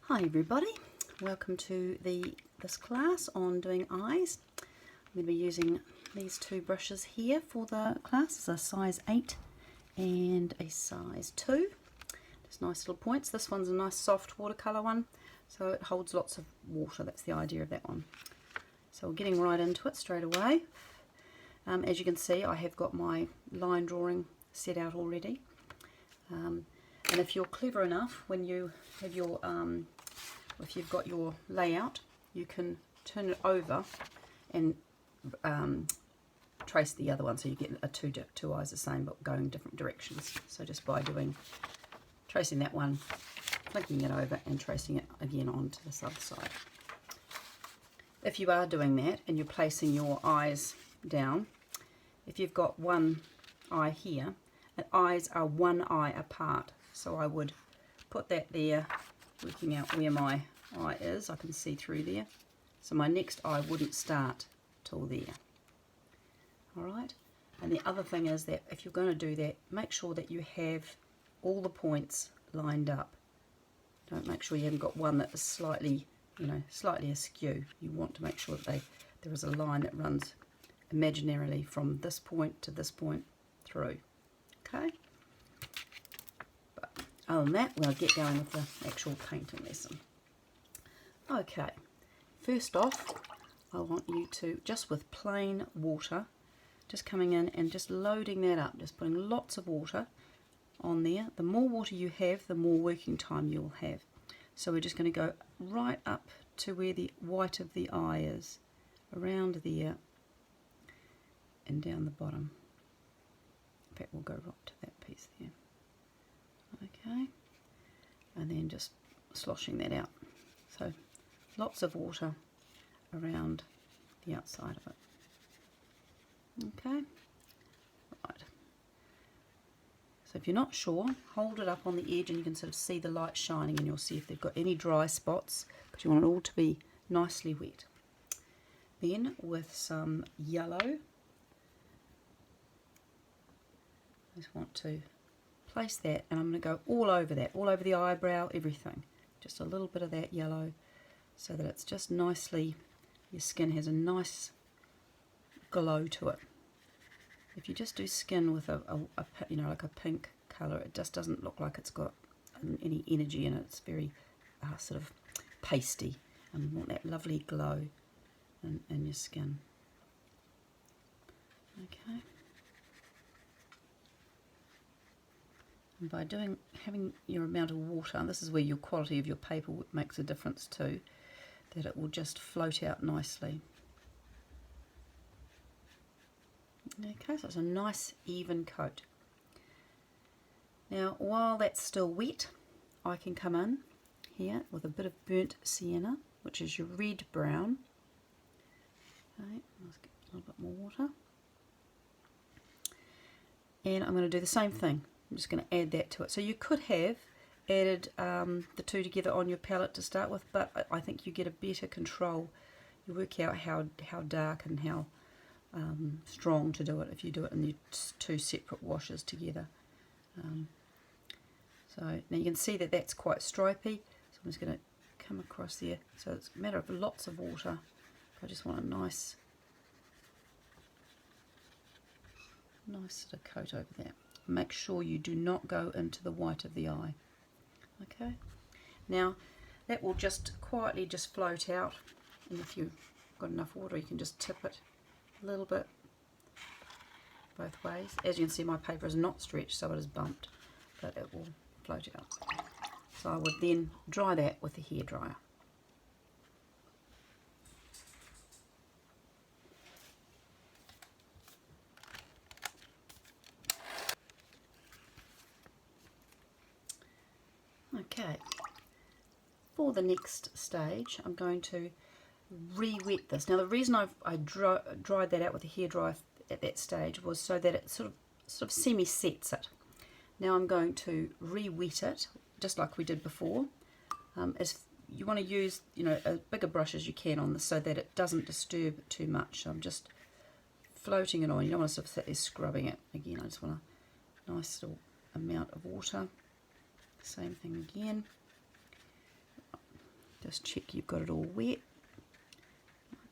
Hi everybody, welcome to this class on doing eyes. I'm going to be using these two brushes here for the class. It's a size 8 and a size 2. Just nice little points. This one's a nice soft watercolour one, so it holds lots of water. That's the idea of that one. So we're getting right into it straight away. As you can see, I have got my line drawing set out already. And if you're clever enough, when you have your, if you've got your layout, you can turn it over and trace the other one, so you get two eyes the same but going different directions. So just by tracing that one, flicking it over and tracing it again onto this other side. If you are doing that and you're placing your eyes down, if you've got one eye here, the eyes are one eye apart. So I would put that there, working out where my eye is. I can see through there. So my next eye wouldn't start till there. Alright? And the other thing is that if you're going to do that, make sure that you have all the points lined up. Don't make sure you haven't got one that is slightly, slightly askew. You want to make sure that there is a line that runs imaginarily from this point to this point through. Okay? Other than that, we'll get going with the actual painting lesson. Okay, first off, I want you to, just with plain water, just coming in and just loading that up, just putting lots of water on there. The more water you have, the more working time you'll have. So we're just going to go right up to where the white of the eye is, around there and down the bottom. In fact, we'll go right to that piece there. Okay, and then just sloshing that out. So lots of water around the outside of it. Okay, right. So if you're not sure, hold it up on the edge and you can sort of see the light shining, and you'll see if they've got any dry spots, because you want it all to be nicely wet. Then with some yellow, I just want to place that, and I'm going to go all over that, all over the eyebrow, everything. Just a little bit of that yellow, so that it's just nicely, your skin has a nice glow to it. If you just do skin with like a pink colour, it just doesn't look like it's got any energy in it. It's very sort of pasty, and you want that lovely glow in your skin. Okay. And by having your amount of water, and this is where your quality of your paper makes a difference too, that it will just float out nicely. Okay, so it's a nice even coat. Now while that's still wet, I can come in here with a bit of burnt sienna, which is your red brown. Okay, let's get a little bit more water. And I'm going to do the same thing. I'm just going to add that to it. So you could have added the two together on your palette to start with, but I think you get a better control. You work out how dark and how strong to do it if you do it in the two separate washes together. So now you can see that that's quite stripy. So I'm just going to come across there. So it's a matter of lots of water. I just want a nice sort of coat over there. Make sure you do not go into the white of the eye. Okay, now that will just quietly just float out, and if you've got enough water you can just tip it a little bit both ways. As you can see, my paper is not stretched, so it is bumped, but it will float out. So I would then dry that with a hairdryer. Okay, for the next stage I'm going to re-wet this. Now the reason I dried that out with a hairdryer at that stage was so that it sort of semi-sets it. Now I'm going to re-wet it just like we did before. As you want to use a bigger brush as you can on this, so that it doesn't disturb too much. So I'm just floating it on. You don't want to sort of sit there scrubbing it again. I just want a nice little amount of water. Same thing again. Just check you've got it all wet.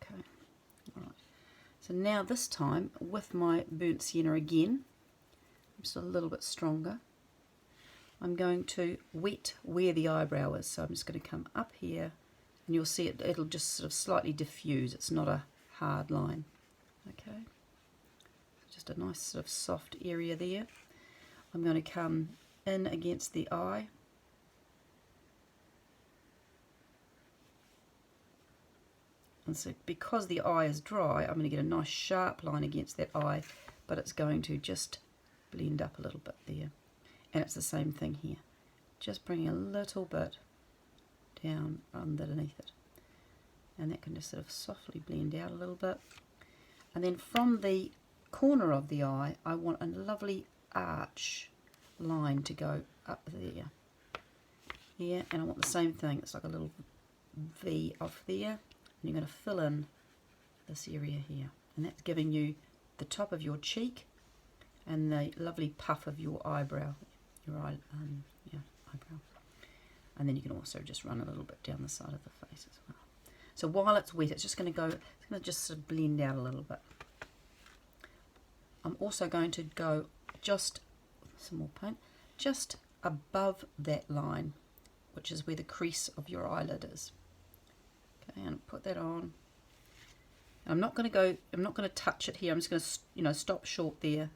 Okay, alright. So now this time with my burnt sienna again, just a little bit stronger, I'm going to wet where the eyebrow is. So I'm just going to come up here, and you'll see it'll just sort of slightly diffuse. It's not a hard line. Okay, just a nice sort of soft area there. I'm going to come in against the eye. And so because the eye is dry, I'm going to get a nice sharp line against that eye, but it's going to just blend up a little bit there. And it's the same thing here. Just bringing a little bit down underneath it. And that can just sort of softly blend out a little bit. And then from the corner of the eye, I want a lovely arch line to go up there. Yeah, and I want the same thing. It's like a little V off there. And you're going to fill in this area here, and that's giving you the top of your cheek and the lovely puff of your eyebrow, eyebrow. And then you can also just run a little bit down the side of the face as well. So while it's wet, it's just going to just sort of blend out a little bit. I'm also going to go just some more paint, just above that line, which is where the crease of your eyelid is. And put that on. I'm not going to touch it here. I'm just going to, stop short there.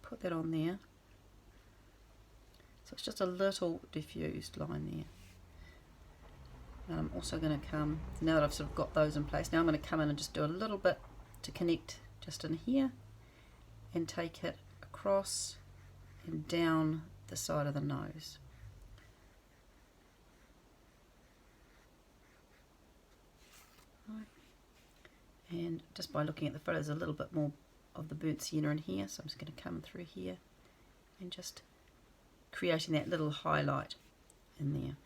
Put that on there. So it's just a little diffused line there. And I'm also going to come, now that I've sort of got those in place, now I'm going to come in and just do a little bit to connect just in here, and take it across and down the side of the nose. And just by looking at the photo, there's a little bit more of the burnt sienna in here, so I'm just going to come through here and just creating that little highlight in there.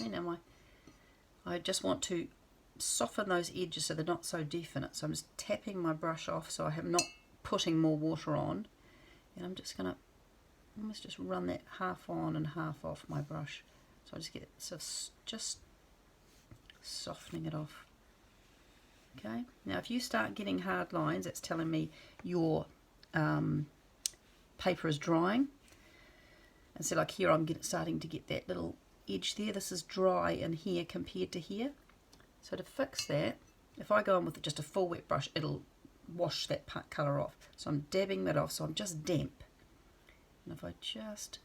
Okay, now I just want to soften those edges so they're not so definite, so I'm just tapping my brush off so I am not putting more water on, and I'm just going to almost just run that half on and half off my brush, so I just get sort of just softening it off. Okay, now if you start getting hard lines, that's telling me your paper is drying. And so like here I'm starting to get that little edge there. This is dry in here compared to here. So to fix that, if I go in with just a full wet brush, it'll wash that colour off. So I'm dabbing that off, so I'm just damp. And if I just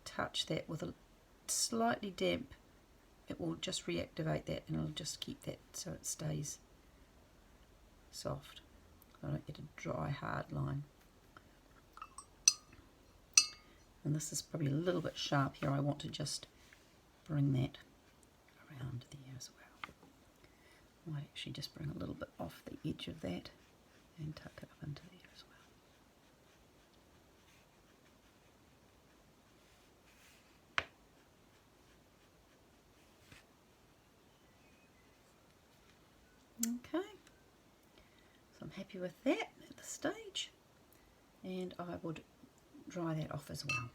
touch that with a slightly damp, it will just reactivate that, and it'll just keep that so it stays soft. I don't get a dry, hard line. And this is probably a little bit sharp here. I want to just bring that around there as well. I might actually just bring a little bit off the edge of that and tuck it up into there as well. Okay, so I'm happy with that at this stage, and I would dry that off as well.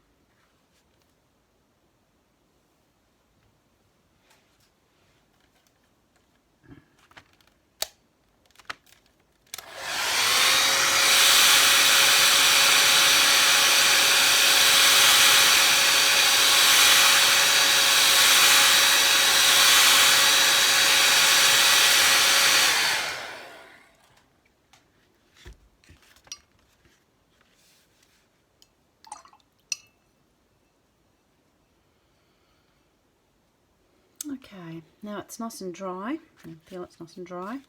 Okay, now it's nice and dry. I feel it's nice and dry.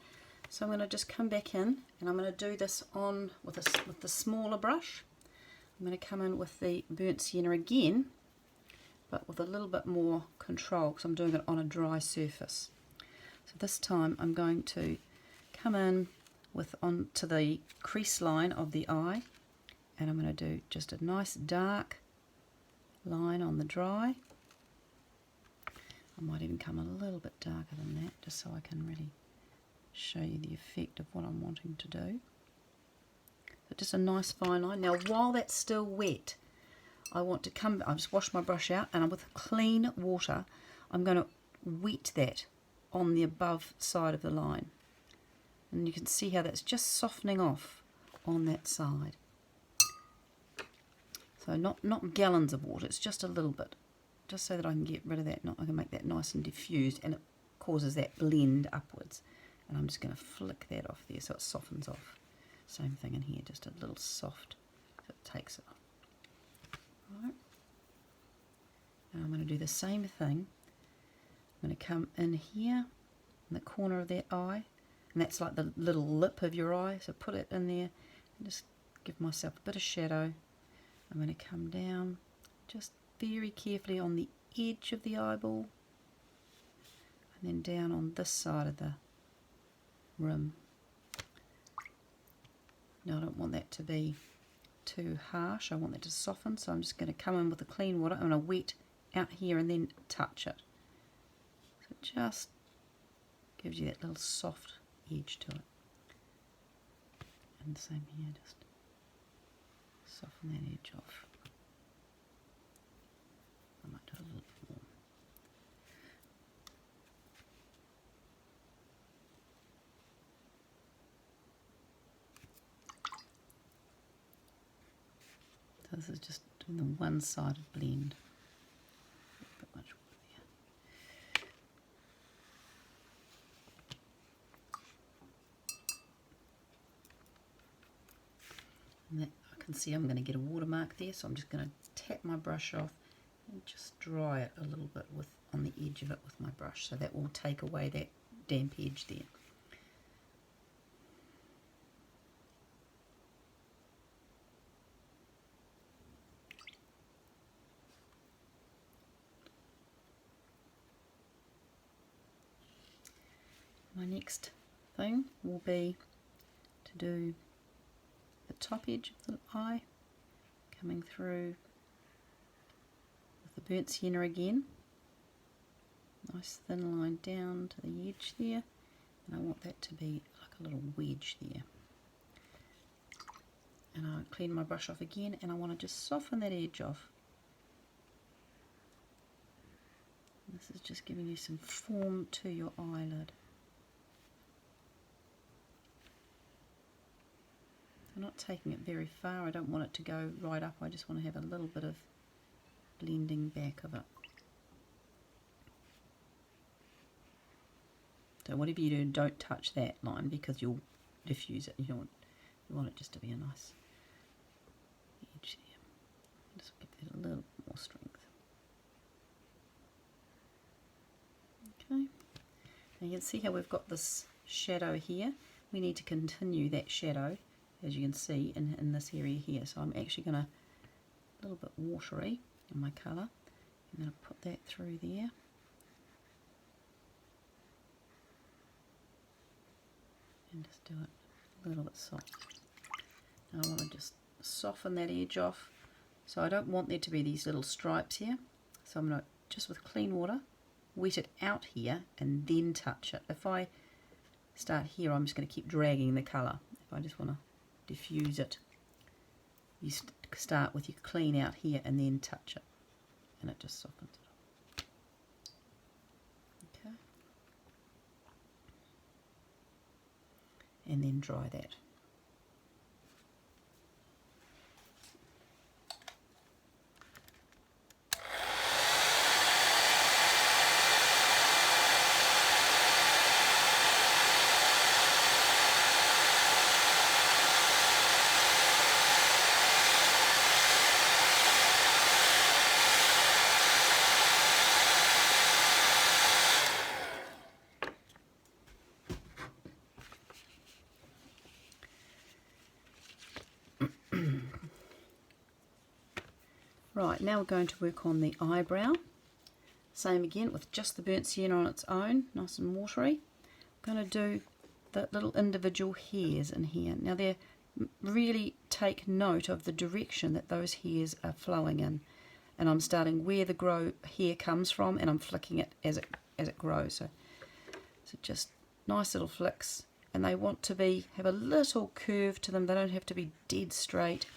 So I'm going to just come back in, and I'm going to do this on with the smaller brush. I'm going to come in with the burnt sienna again, but with a little bit more control because I'm doing it on a dry surface. So this time I'm going to come in onto the crease line of the eye, and I'm going to do just a nice dark line on the dry. I might even come a little bit darker than that, just so I can really show you the effect of what I'm wanting to do. So just a nice fine line. Now while that's still wet, I want to come, I've just washed my brush out, and with clean water I'm going to wet that on the above side of the line. And you can see how that's just softening off on that side. So not gallons of water, it's just a little bit. Just so that I can get rid of that, I can make that nice and diffused, and it causes that blend upwards. And I'm just going to flick that off there so it softens off. Same thing in here, just a little soft, so it takes it off. Right. Now I'm going to do the same thing. I'm going to come in here, in the corner of that eye, and that's like the little lip of your eye, so put it in there and just give myself a bit of shadow. I'm going to come down just very carefully on the edge of the eyeball, and then down on this side of the rim. Now I don't want that to be too harsh, I want that to soften, so I'm just going to come in with the clean water. I'm going to wet out here and then touch it. So it just gives you that little soft edge to it. And the same here, just soften that edge off. I might do a little bit more. So this is just doing the one-sided blend. A bit much water there. And that, I can see I'm going to get a watermark there, so I'm just going to tap my brush off and just dry it a little bit on the edge of it with my brush, so that will take away that damp edge there. My next thing will be to do the top edge of the eye, coming through with the burnt sienna again. Nice thin line down to the edge there, and I want that to be like a little wedge there. And I'll clean my brush off again, and I want to just soften that edge off. And this is just giving you some form to your eyelid. I'm not taking it very far, I don't want it to go right up, I just want to have a little bit of blending back of it. So whatever you do, don't touch that line because you'll diffuse it. You want it just to be a nice edge there. Just give that a little bit more strength. Okay, now you can see how we've got this shadow here. We need to continue that shadow, as you can see in this area here. So I'm actually going to, a little bit watery in my colour, I'm going to put that through there. And just do it a little bit soft. Now I want to just soften that edge off. So I don't want there to be these little stripes here. So I'm going to, just with clean water, wet it out here and then touch it. If I start here, I'm just going to keep dragging the colour. If I just want to diffuse it, you start with your clean out here and then touch it, and it just softens it up. Okay, and then dry that. Right, now we're going to work on the eyebrow. Same again with just the burnt sienna on its own, nice and watery. I'm going to do the little individual hairs in here. Now they really take note of the direction that those hairs are flowing in. And I'm starting where the hair comes from, and I'm flicking it as it grows. So just nice little flicks, and they want to have a little curve to them. They don't have to be dead straight.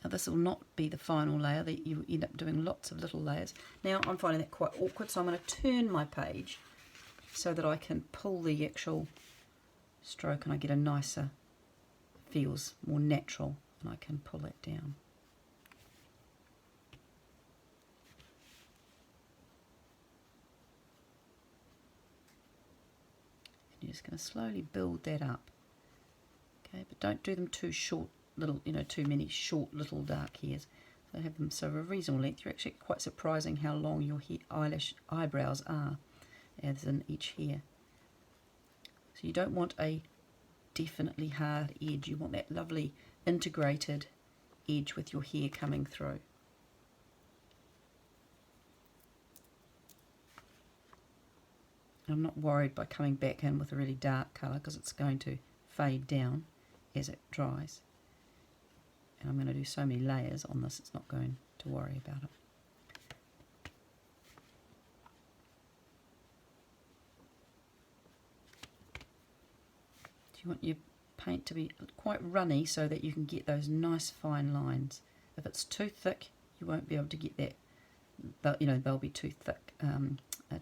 this will not be the final layer, that you end up doing lots of little layers. Now I'm finding that quite awkward, so I'm going to turn my page so that I can pull the actual stroke and I get a nicer, feels more natural, and I can pull it down. You're just going to slowly build that up. Okay, but don't do them too short, little, too many short little dark hairs. So have them so of a reasonable length. You're actually quite surprising how long your eyebrows are, as in each hair. So you don't want a definitely hard edge. You want that lovely integrated edge with your hair coming through. I'm not worried by coming back in with a really dark colour, because it's going to fade down as it dries. And I'm going to do so many layers on this, it's not going to worry about it. So you want your paint to be quite runny so that you can get those nice fine lines. If it's too thick, you won't be able to get that. But they'll be too thick,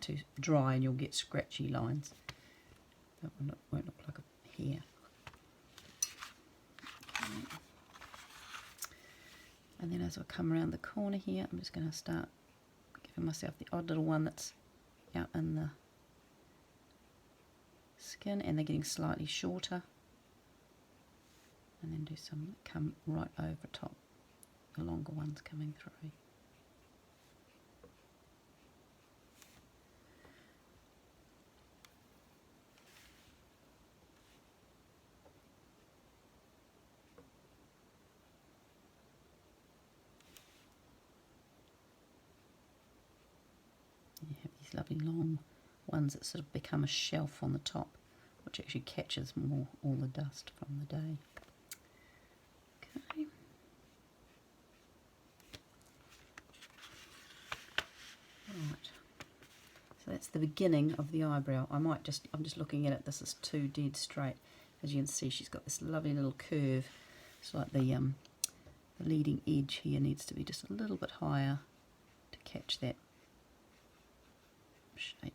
too dry, and you'll get scratchy lines. That won't look like a hair. Okay. And then as I come around the corner here, I'm just going to start giving myself the odd little one that's out in the skin, and they're getting slightly shorter. And then do some that come right over top, the longer ones coming through. You have these lovely long ones that sort of become a shelf on the top, which actually catches more all the dust from the day. Okay. Right. So that's the beginning of the eyebrow. I'm just looking at it, this is too dead straight. As you can see, she's got this lovely little curve. It's like the leading edge here needs to be just a little bit higher to catch that shape.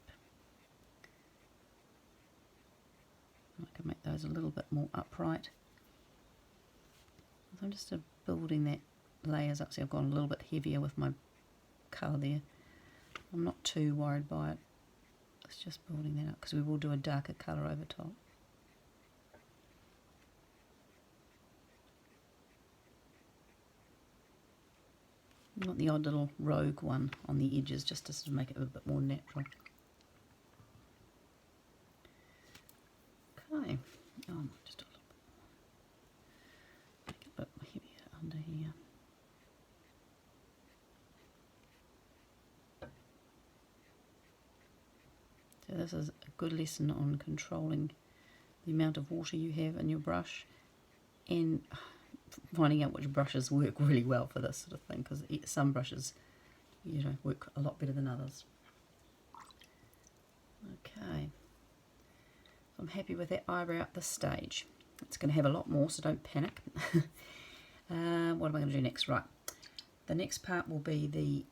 I can make those a little bit more upright. So I'm just building that layers up. See, I've gone a little bit heavier with my colour there. I'm not too worried by it. It's just building that up, because we will do a darker colour over top. You want the odd little rogue one on the edges, just to sort of make it a bit more natural. Okay, just a little bit more. Make it a bit heavier under here. So this is a good lesson on controlling the amount of water you have in your brush, and finding out which brushes work really well for this sort of thing, because some brushes, work a lot better than others. Okay, so I'm happy with that eyebrow at this stage. It's going to have a lot more, so don't panic. What am I going to do next? Right, the next part will be the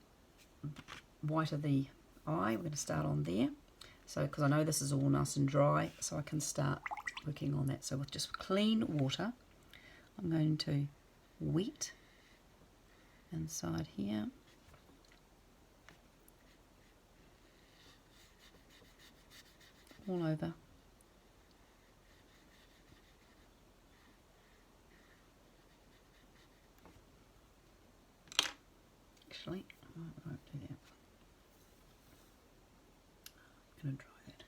white of the eye. We're going to start on there. So, because I know this is all nice and dry, so I can start working on that. So with just clean water, I'm going to wet inside here. All over. Actually, I won't do that. I'm going to dry that.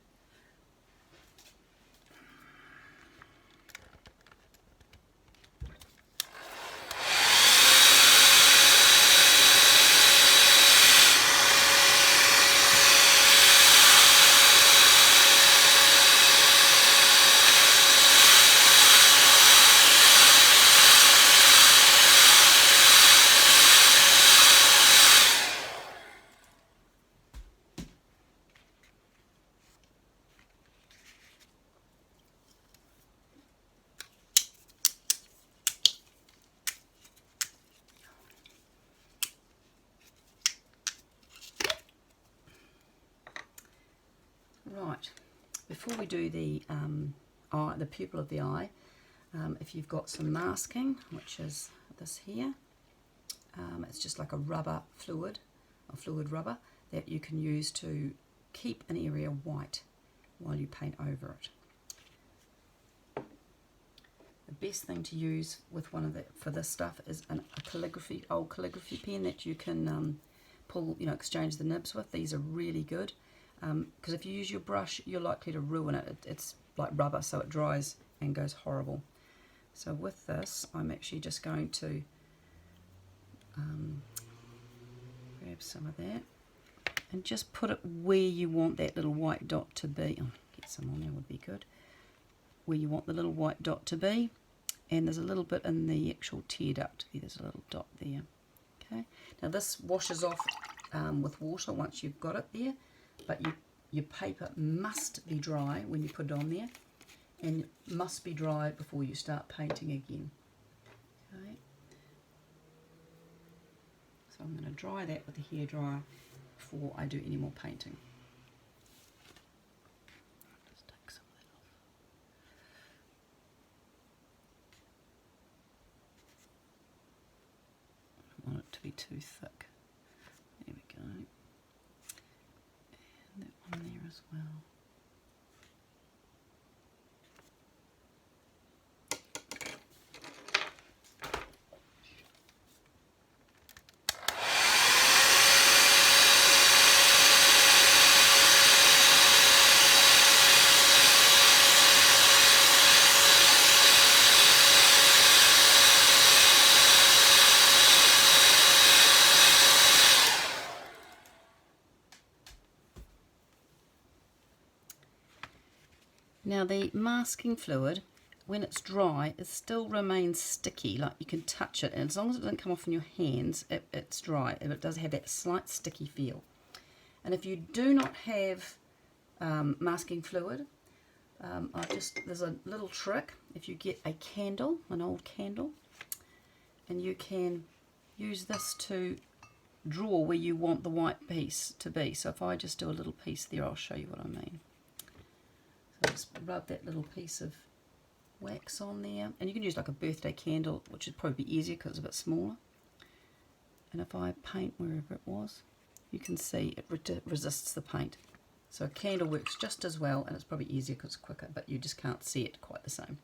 Right, before we do the pupil of the eye, if you've got some masking, which is this here, it's just like a rubber fluid, a fluid rubber that you can use to keep an area white while you paint over it. The best thing to use with for this stuff is old calligraphy pen that you can pull, exchange the nibs with. These are really good because if you use your brush, you're likely to ruin it. It's like rubber, so it dries and goes horrible. So with this, I'm actually just going to grab some of that and just put it where you want that little white dot to be. Oh, get some on there would be good. Where you want the little white dot to be, and there's a little bit in the actual tear duct. There's a little dot there. Okay. Now this washes off with water once you've got it there, but your paper must be dry when you put it on there, and it must be dry before you start painting again. Okay. So I'm going to dry that with the hairdryer before I do any more painting. Just take some of that off. I don't want it to be too thick. There we go. And that one there as well. Now the masking fluid, when it's dry, it still remains sticky, like you can touch it, and as long as it doesn't come off in your hands, it's dry, and it does have that slight sticky feel. And if you do not have masking fluid, there's a little trick. If you get a candle, an old candle, and you can use this to draw where you want the white piece to be. So if I just do a little piece there, I'll show you what I mean. So just rub that little piece of wax on there, and you can use like a birthday candle, which would probably be easier because it's a bit smaller. And if I paint wherever it was, you can see it resists the paint. So a candle works just as well, and it's probably easier because it's quicker, but you just can't see it quite the same.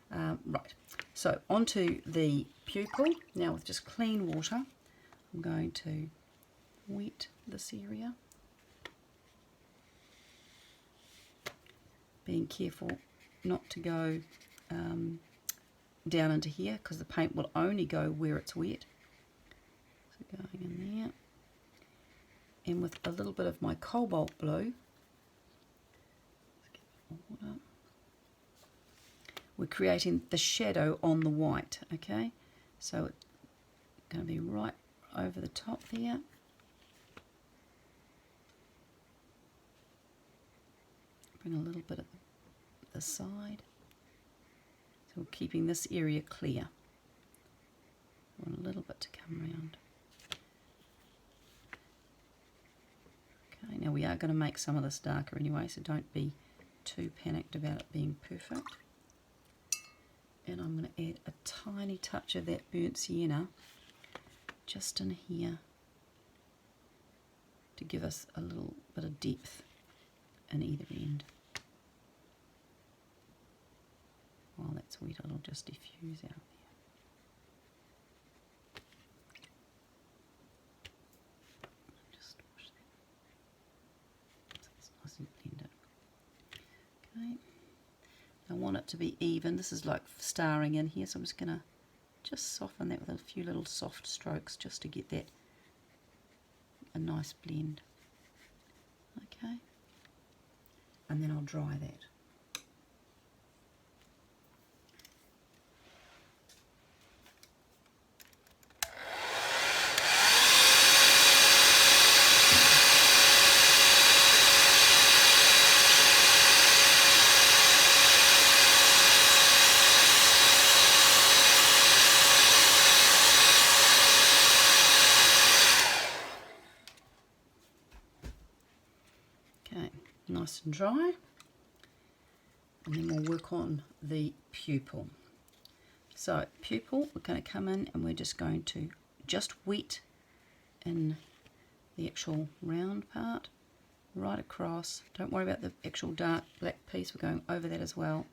Right, so onto the pupil. Now with just clean water, I'm going to wet this area. Being careful not to go down into here, because the paint will only go where it's wet. So going in there, and with a little bit of my cobalt blue, we're creating the shadow on the white. Okay, so it's going to be right over the top there. Bring a little bit at the side. So we're keeping this area clear. I want a little bit to come around. Okay, now we are going to make some of this darker anyway, so don't be too panicked about it being perfect. And I'm going to add a tiny touch of that burnt sienna just in here to give us a little bit of depth in either end. While that's wet, it'll just diffuse out there. Just wash that so it's nice and blended. Okay, I want it to be even. This is like starring in here, so I'm just going to just soften that with a few little soft strokes just to get that a nice blend. Okay, and then I'll dry that. Okay, nice and dry. And then we'll work on the pupil. So pupil, we're going to come in and we're just going to just wet in the actual round part, right across. Don't worry about the actual dark black piece, we're going over that as well.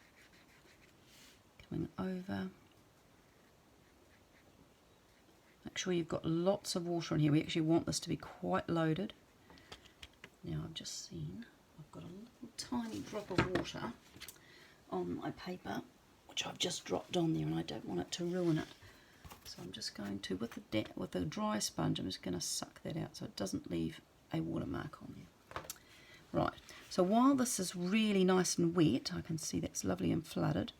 Coming over. Make sure you've got lots of water in here. We actually want this to be quite loaded. Now I've just seen I've got a little tiny drop of water on my paper, which I've just dropped on there, and I don't want it to ruin it. So I'm just going to, with the dry sponge, I'm just going to suck that out so it doesn't leave a watermark on there. Right, so while this is really nice and wet, I can see that's lovely and flooded,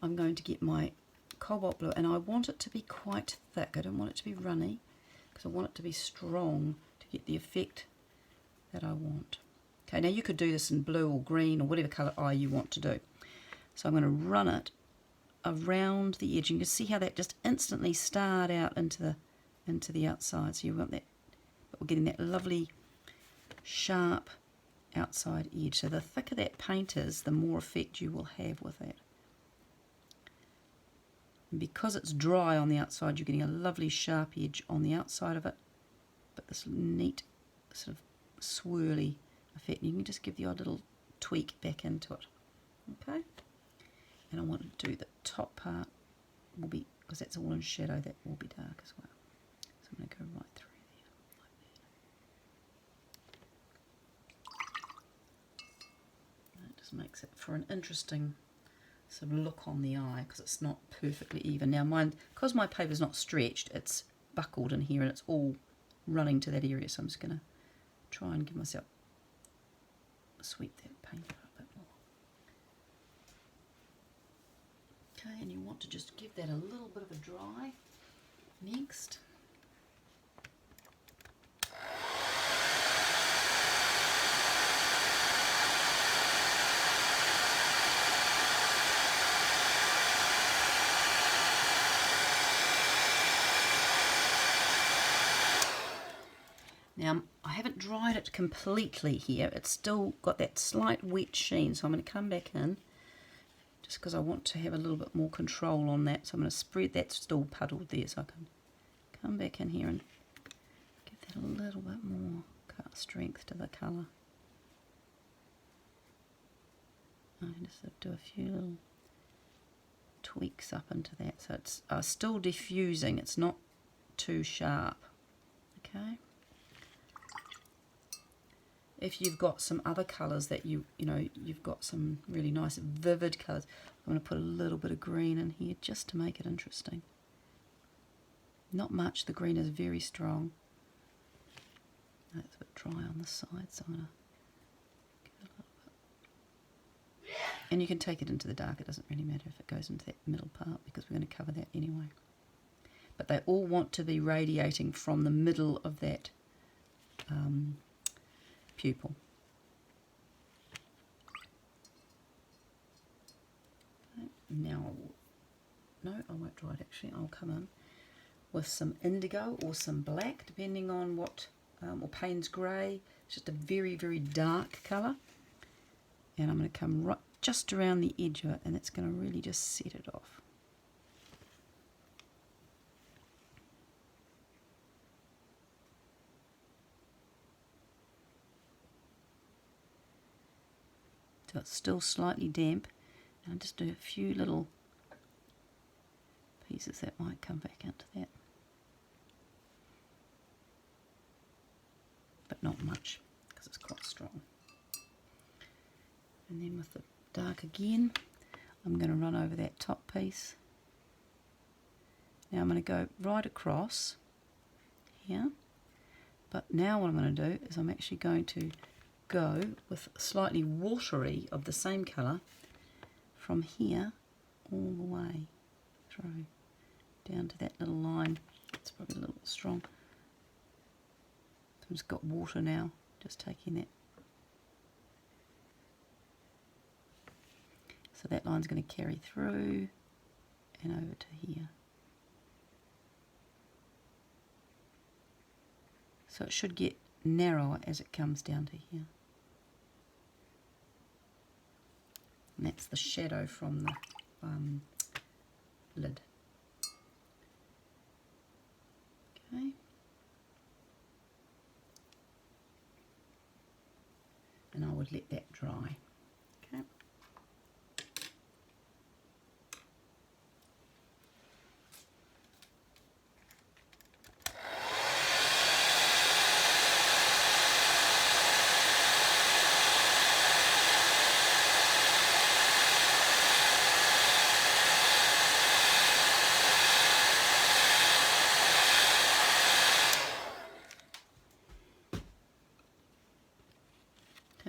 I'm going to get my cobalt blue, and I want it to be quite thick. I don't want it to be runny, because I want it to be strong to get the effect that I want. Okay, now you could do this in blue or green or whatever colour eye you want to do. So I'm going to run it around the edge. You can see how that just instantly starred out into the outside. So you want that, but we're getting that lovely sharp outside edge. So the thicker that paint is, the more effect you will have with that. And because it's dry on the outside, you're getting a lovely sharp edge on the outside of it, but this neat sort of swirly effect. You can just give the odd little tweak back into it. Okay, and I want to do the top part will be, because that's all in shadow, that will be dark as well. So I'm going to go right through there like that. That just makes it for an interesting sort of look on the eye, because it's not perfectly even. Now mine, because my paper's not stretched, it's buckled in here and it's all running to that area, so I'm just going to try and give myself, sweep that paint up a bit more. Okay, and you want to just give that a little bit of a dry next. Now, I haven't dried it completely here. It's still got that slight wet sheen, so I'm going to come back in just because I want to have a little bit more control on that. So I'm going to spread that, still puddled there, so I can come back in here and give that a little bit more strength to the colour. I just have to do a few little tweaks up into that, so it's still diffusing, it's not too sharp. Okay. If you've got some other colours that you've got some really nice vivid colours, I'm going to put a little bit of green in here just to make it interesting. Not much, the green is very strong. That's a bit dry on the side, so I'm going to give it a little bit. And you can take it into the dark, it doesn't really matter if it goes into that middle part, because we're going to cover that anyway. But they all want to be radiating from the middle of that pupil. Okay, now I won't dry it actually. I'll come in with some indigo or some black, depending on what, or Payne's grey. It's just a very, very dark colour. And I'm going to come right just around the edge of it, and it's going to really just set it off. So it's still slightly damp, and I'll just do a few little pieces that might come back into that, but not much because it's quite strong. And then with the dark again, I'm going to run over that top piece. Now I'm going to go right across here, but now what I'm going to do is I'm actually going to go with slightly watery of the same colour from here all the way through down to that little line. It's probably a little bit strong. So I've just got water now, just taking that. So that line's going to carry through and over to here. So it should get narrower as it comes down to here. And that's the shadow from the lid. Okay. And I would let that dry. Okay.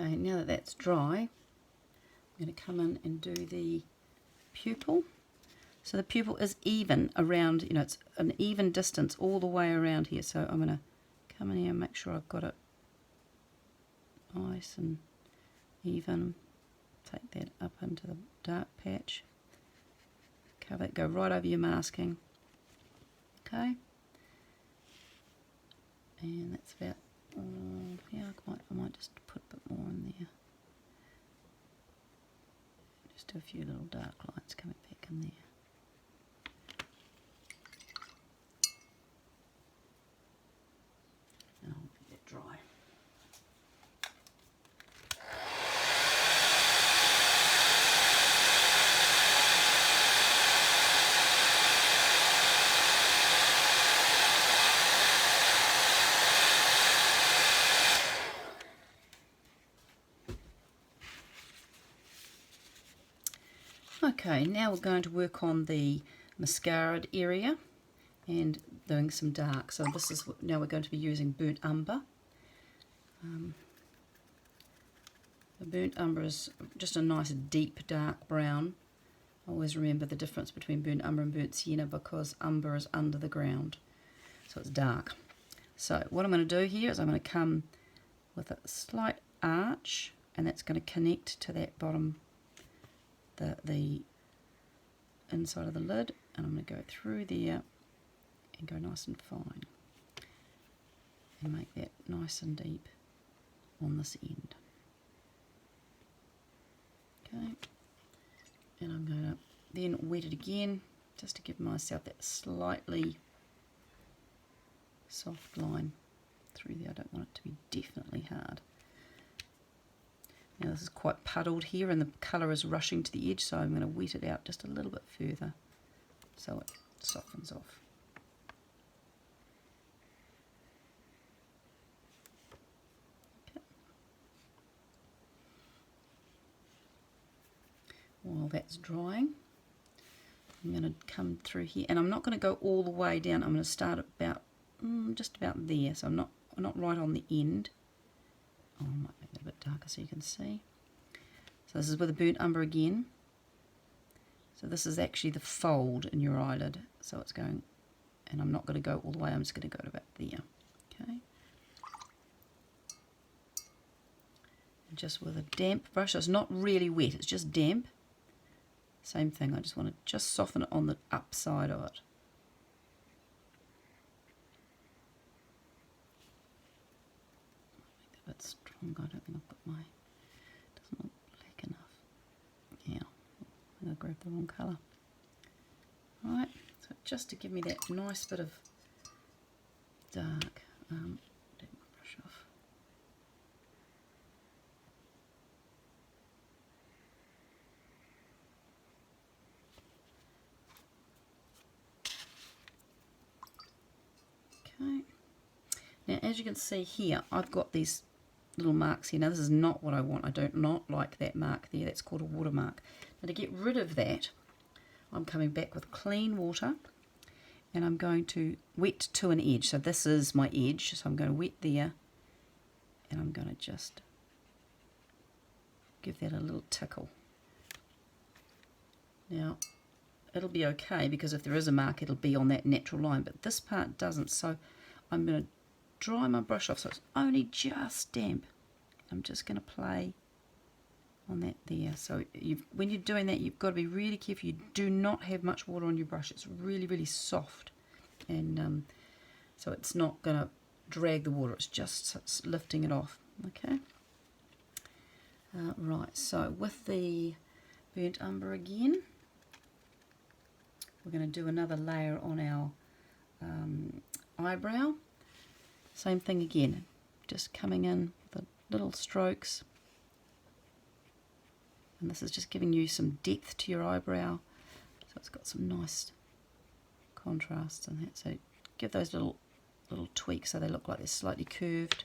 Okay, now that that's dry, I'm going to come in and do the pupil. So the pupil is even around, you know, it's an even distance all the way around here. So I'm going to come in here and make sure I've got it nice and even. Take that up into the dark patch. Cover it, go right over your masking. Okay. And that's about, yeah, I might just put a bit more in there. Just a few little dark lines coming back in there. And I'll let that dry. Okay, now we're going to work on the mascara area and doing some dark. So this is, now we're going to be using burnt umber. The burnt umber is just a nice deep dark brown. Always remember the difference between burnt umber and burnt sienna, because umber is under the ground, so it's dark. So what I'm going to do here is I'm going to come with a slight arch, and that's going to connect to that bottom, the inside of the lid, and I'm going to go through there and go nice and fine and make that nice and deep on this end. Okay, and I'm going to then wet it again just to give myself that slightly soft line through there. I don't want it to be definitely hard. Now this is quite puddled here and the colour is rushing to the edge, so I'm going to wet it out just a little bit further so it softens off. Okay. While that's drying, I'm going to come through here, and I'm not going to go all the way down. I'm going to start about just about there, so I'm not right on the end. Oh, I might make it a bit darker so you can see. So this is with a burnt umber again. So this is actually the fold in your eyelid. So it's going, and I'm not going to go all the way, I'm just going to go to about there. Okay. And just with a damp brush, so it's not really wet, it's just damp. Same thing, I just want to just soften it on the upside of it. Make that a bit stronger. I don't think I've got my, doesn't look black enough. Yeah, I'm going to grab the wrong colour. Alright, so just to give me that nice bit of dark, take my brush off. Okay, now as you can see here, I've got these little marks here. Now this is not what I want. I do not like that mark there. That's called a watermark. Now to get rid of that, I'm coming back with clean water, and I'm going to wet to an edge. So this is my edge, so I'm going to wet there, and I'm going to just give that a little tickle. Now it'll be okay, because if there is a mark it'll be on that natural line, but this part doesn't, so I'm going to dry my brush off so it's only just damp. I'm just going to play on that there. So when you're doing that, you've got to be really careful. You do not have much water on your brush. It's really, really soft, and so it's not going to drag the water. It's just lifting it off. Okay. Right. So with the burnt umber again. We're going to do another layer on our eyebrow. Same thing again, just coming in with the little strokes. And this is just giving you some depth to your eyebrow. So it's got some nice contrast in that. So give those little tweaks so they look like they're slightly curved.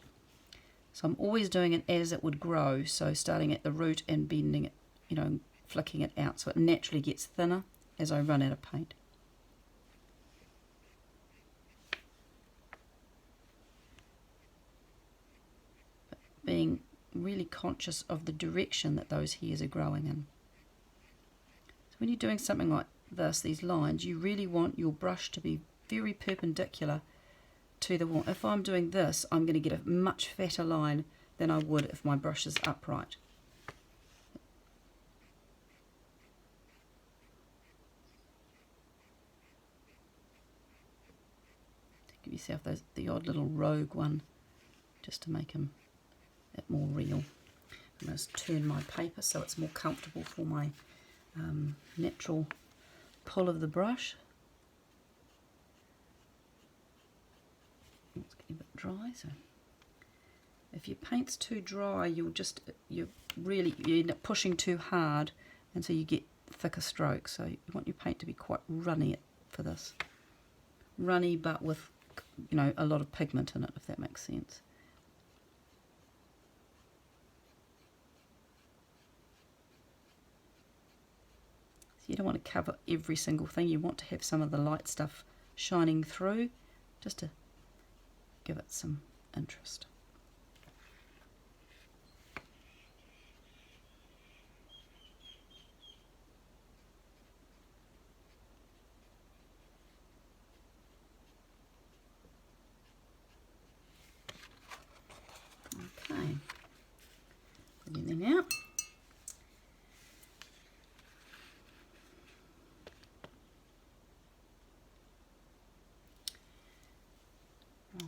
So I'm always doing it as it would grow. So starting at the root and bending it, you know, flicking it out so it naturally gets thinner as I run out of paint. But being really conscious of the direction that those hairs are growing in. So when you're doing something like this, these lines, you really want your brush to be very perpendicular to the wall. If I'm doing this, I'm going to get a much fatter line than I would if my brush is upright. Give yourself the odd little rogue one just to make them a bit more real. I'm going to turn my paper so it's more comfortable for my natural pull of the brush. It's getting a bit dry, so if your paint's too dry, you end up pushing too hard, and so you get thicker strokes. So you want your paint to be quite runny for this. Runny, but with, you know, a lot of pigment in it, if that makes sense. So you don't want to cover every single thing. You want to have some of the light stuff shining through, just to give it some interest. Okay, bringing them out.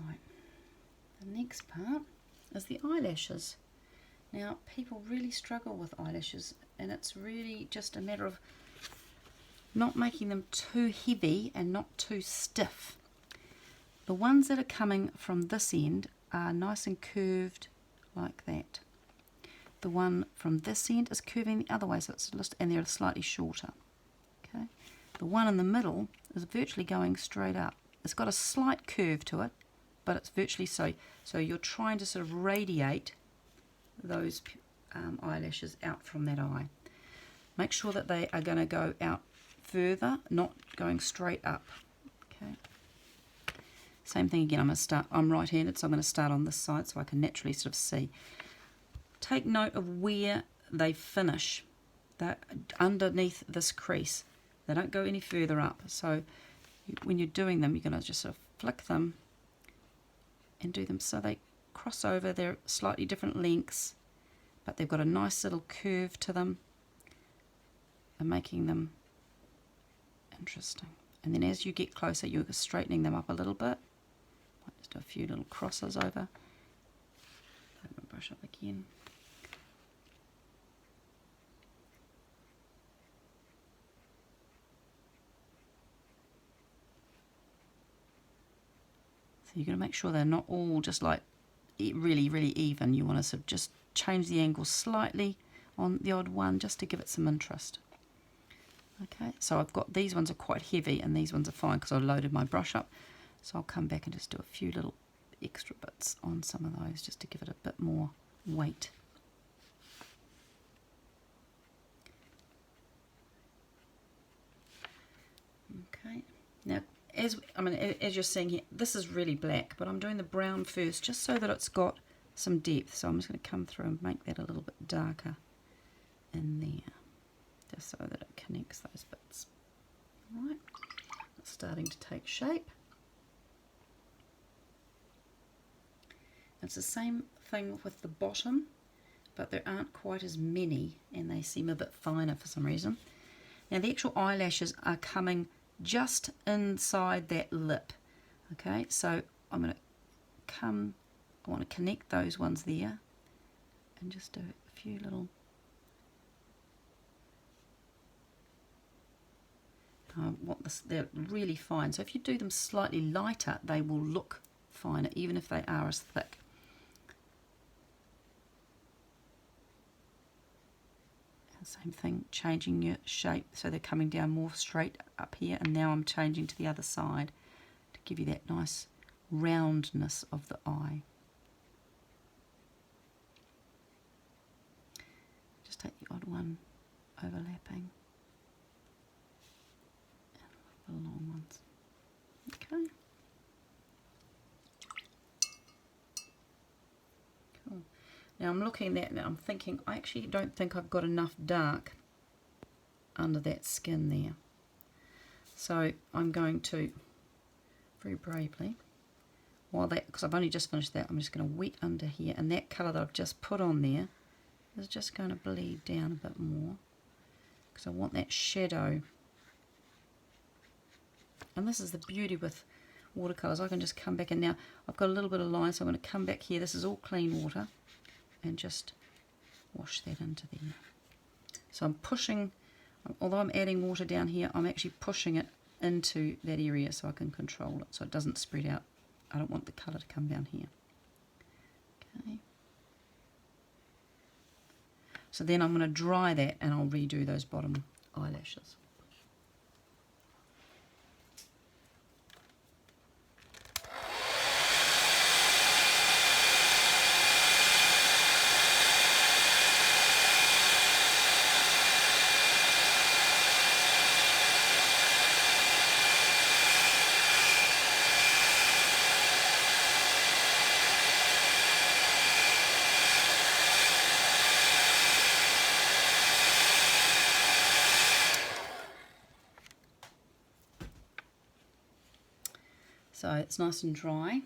Right, the next part is the eyelashes. Now, people really struggle with eyelashes, and it's really just a matter of not making them too heavy and not too stiff. The ones that are coming from this end are nice and curved like that. The one from this end is curving the other way, so it's just, and they're slightly shorter. Okay, the one in the middle is virtually going straight up. It's got a slight curve to it, but it's virtually so. So you're trying to sort of radiate those eyelashes out from that eye. Make sure that they are going to go out further, not going straight up. Okay. Same thing again. I'm right-handed, so I'm going to start on this side so I can naturally sort of see. Take note of where they finish. They're underneath this crease. They don't go any further up. So when you're doing them, you're going to just sort of flick them and do them so they cross over. They're slightly different lengths, but they've got a nice little curve to them and making them interesting. And then as you get closer, you're straightening them up a little bit. Might just do a few little crosses over. Load my brush up again. So you're going to make sure they're not all just like really, really even. You want to sort of just change the angle slightly on the odd one just to give it some interest. Okay, so I've got these ones are quite heavy and these ones are fine because I loaded my brush up. So I'll come back and just do a few little extra bits on some of those just to give it a bit more weight. Okay, now as you're seeing here, this is really black, but I'm doing the brown first just so that it's got some depth. So I'm just going to come through and make that a little bit darker in there, just so that it connects those bits. Alright, it's starting to take shape. It's the same thing with the bottom, but there aren't quite as many and they seem a bit finer for some reason. Now the actual eyelashes are coming just inside that lip. Okay, so I'm going to I want to connect those ones there and just do a few little I want this, they're really fine. So if you do them slightly lighter, they will look finer, even if they are as thick. Same thing, changing your shape so they're coming down more straight up here, and now I'm changing to the other side to give you that nice roundness of the eye. Just take the odd one overlapping and the long ones. Okay. Cool. Now I'm looking at that and I'm thinking, I actually don't think I've got enough dark under that skin there. So I'm going to, very bravely, while that, because I've only just finished that, I'm just going to wet under here, and that colour that I've just put on there is just going to bleed down a bit more, because I want that shadow. And this is the beauty with watercolours, I can just come back, and now I've got a little bit of line, so I'm going to come back here, this is all clean water, and just wash that into there. So I'm pushing, although I'm adding water down here, I'm actually pushing it into that area so I can control it, so it doesn't spread out. I don't want the colour to come down here. Okay. So then I'm going to dry that and I'll redo those bottom eyelashes. So it's nice and dry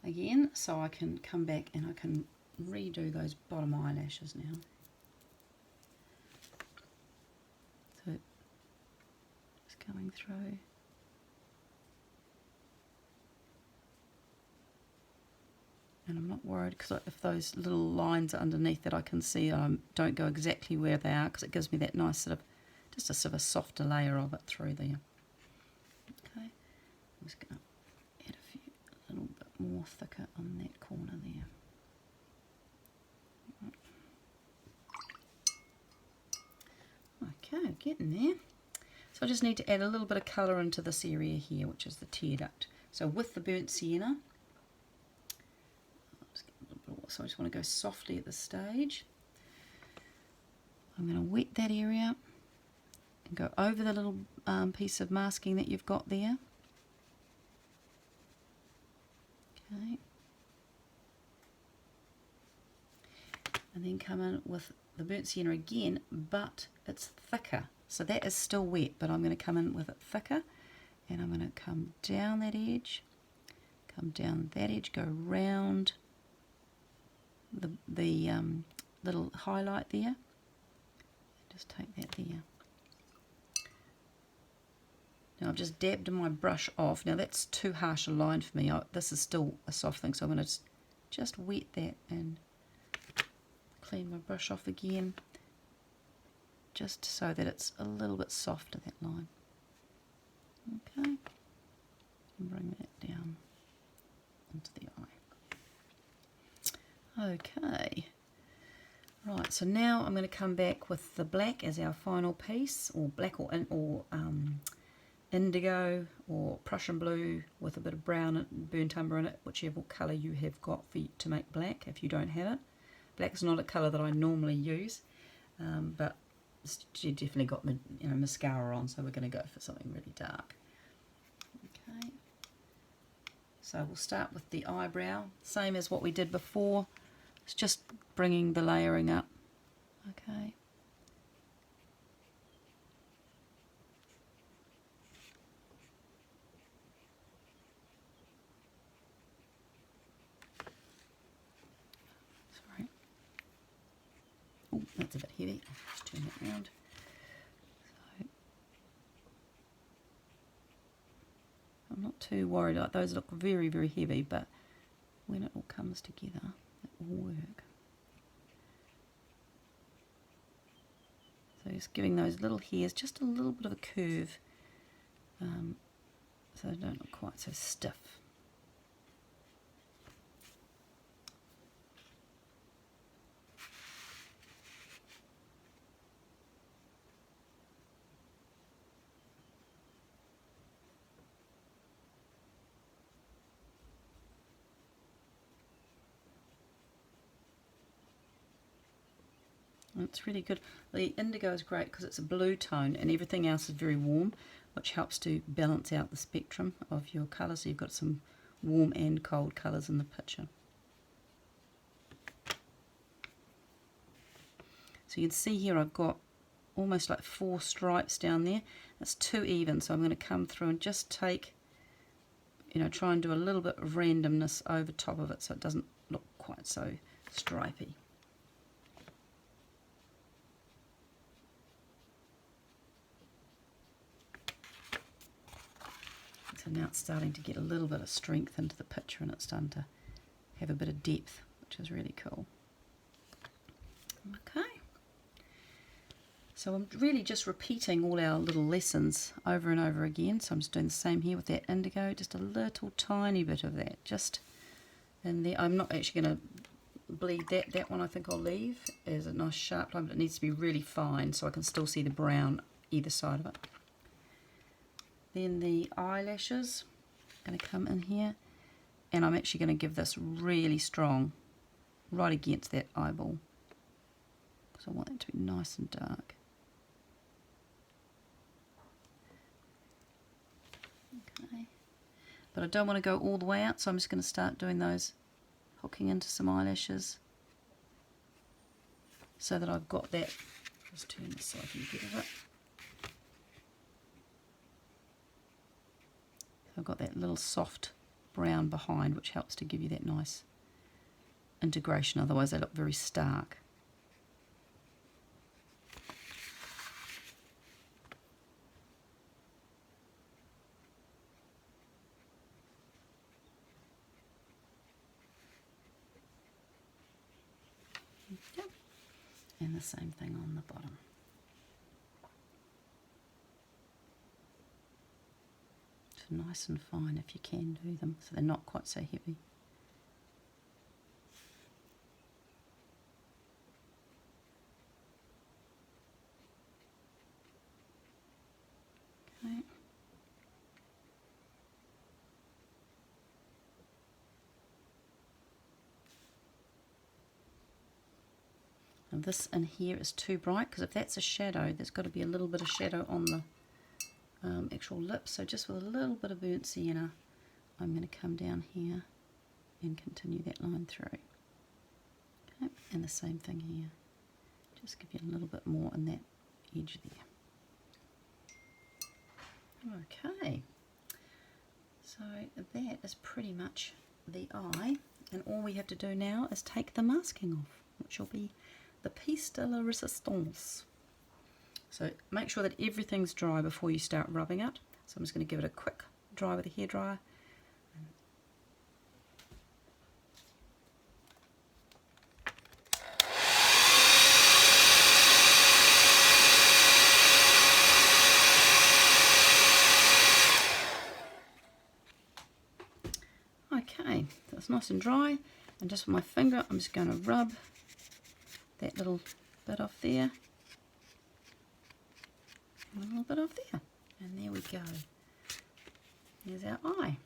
again, so I can come back and I can redo those bottom eyelashes now. So just coming through. And I'm not worried, because if those little lines are underneath that I can see, don't go exactly where they are, because it gives me that nice sort of, just a sort of a softer layer of it through there. Okay, I'm just going to add a little bit more thicker on that corner there. Okay, getting there. So I just need to add a little bit of colour into this area here, which is the tear duct. So with the burnt sienna, so I just want to go softly at this stage. I'm going to wet that area and go over the little piece of masking that you've got there. Okay. And then come in with the burnt sienna again, but it's thicker. So that is still wet, but I'm going to come in with it thicker, and I'm going to come down that edge, come down that edge, go round the little highlight there. Just take that there. Now I've just dabbed my brush off. Now that's too harsh a line for me. This is still a soft thing, so I'm going to just wet that and clean my brush off again, just so that it's a little bit softer, that line. Okay, and bring that down into the eye. Okay, right, so now I'm going to come back with the black as our final piece, or black or indigo or Prussian blue with a bit of brown and burnt umber in it, whichever colour you have got for you to make black. If you don't have it, black's not a colour that I normally use, but you definitely got mascara on, so we're going to go for something really dark. Okay, so we'll start with the eyebrow, same as what we did before. It's just bringing the layering up. Okay. Sorry. Oh, that's a bit heavy. I'll just turn that round. So, I'm not too worried. Like, those look very, very heavy, but when it all comes together, it will work. So just giving those little hairs just a little bit of a curve so they don't look quite so stiff. It's really good. The indigo is great because it's a blue tone and everything else is very warm, which helps to balance out the spectrum of your colours. So you've got some warm and cold colours in the picture. So you can see here I've got almost like 4 stripes down there. That's too even, so I'm going to come through and just take, try and do a little bit of randomness over top of it so it doesn't look quite so stripy. So now it's starting to get a little bit of strength into the picture and it's starting to have a bit of depth, which is really cool. Okay. So I'm really just repeating all our little lessons over and over again. So I'm just doing the same here with that indigo, just a little tiny bit of that, just in there. I'm not actually going to bleed that. That one I think I'll leave as a nice sharp line, but it needs to be really fine so I can still see the brown either side of it. Then the eyelashes are going to come in here, and I'm actually going to give this really strong right against that eyeball because I want that to be nice and dark. Okay, but I don't want to go all the way out, so I'm just going to start doing those, hooking into some eyelashes so that I've got that. Just turn this so I can get at it. I've got that little soft brown behind, which helps to give you that nice integration, otherwise they look very stark. Yep. And the same thing on the bottom. Nice and fine if you can do them, so they're not quite so heavy. Okay. And this in here is too bright, because if that's a shadow, there's got to be a little bit of shadow on the actual lip. So just with a little bit of burnt sienna, I'm going to come down here and continue that line through. Okay. And the same thing here. Just give you a little bit more in that edge there. Okay. So that is pretty much the eye, and all we have to do now is take the masking off, which will be the piece de la resistance. So make sure that everything's dry before you start rubbing it. So I'm just going to give it a quick dry with a hairdryer. Okay, so it's nice and dry, and just with my finger I'm just going to rub that little bit off there. A little bit off there, and there we go. There's our eye.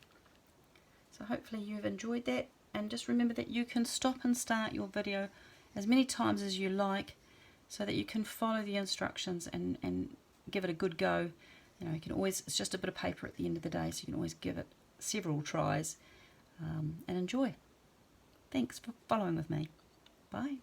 So hopefully you've enjoyed that, and just remember that you can stop and start your video as many times as you like so that you can follow the instructions and give it a good go. You can always, it's just a bit of paper at the end of the day, so you can always give it several tries and enjoy. Thanks for following with me. Bye.